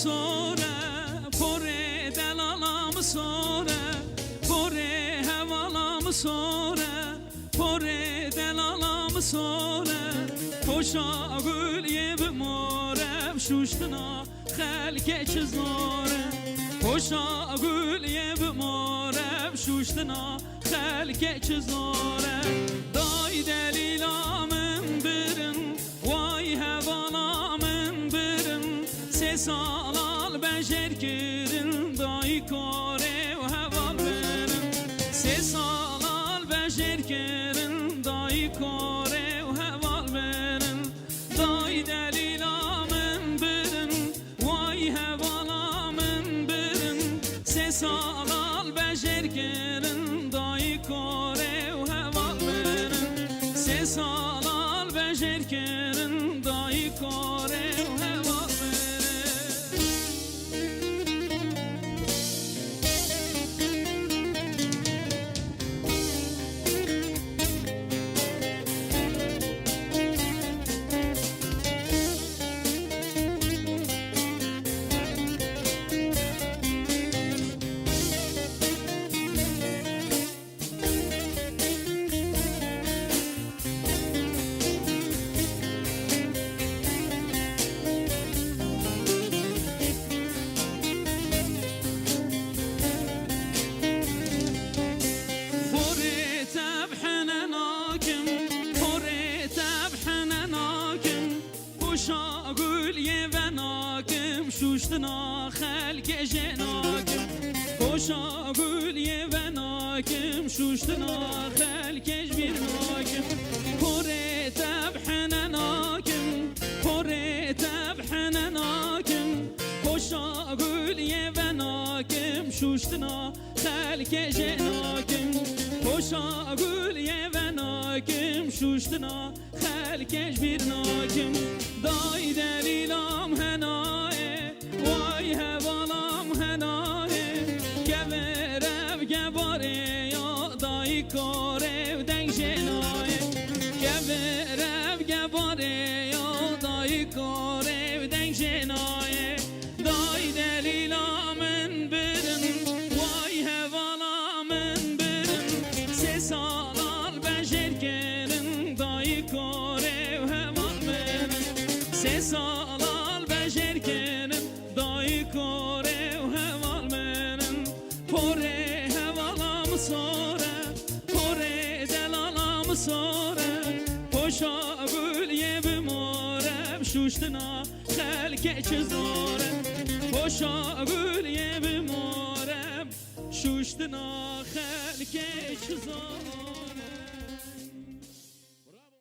سوره پر دلالم سوره پر هوالم سوره پر دلالم سوره خوشا گل یه بمارم شوشتنا خلق چزاره خوشا گل یه بمارم شوشتنا خلق چزاره دای دلیلامم برن وای هوالامم برن سه سالال بشر کردن دای کاره و هوال برن سه سالال بشر کردن دای کاره و هوال برن دای دلیلامم برن وای هوالامم برن سه سالال بشر کردن دای کاره و هوال برن سه سالال بشر کردن دای کاره و هوال شاگل یه و ناکم شوشتنا خلق جناکم خوشاگل یه و ناکم شوشتنا خلقش بیر ناکم پر تبحن ناکم پر تبحن ناکم خوشاگل یه و ناکم شوشتنا خلق جناکم خوشاگل یه و ناکم شوشتنا خلقش بیر ناکم دای دلیلام هنایه وای هوالام هنایه گورم گواره یا دای کاره و دنگ جنایه گورم گواره یا دای کاره و دنگ جنایه دای دلیلامن برن وای هوالامن برن سه سالال بشر کردن دای کاره و هوال برن سه سالال بشر کردن دای کاره و هوال برن پر هوالام سوره پر دلالام سوره خوشا گل یه بمارم شوشتنا خلق چزاره خوشا گل یه بمارم شوشتنا خلق چزاره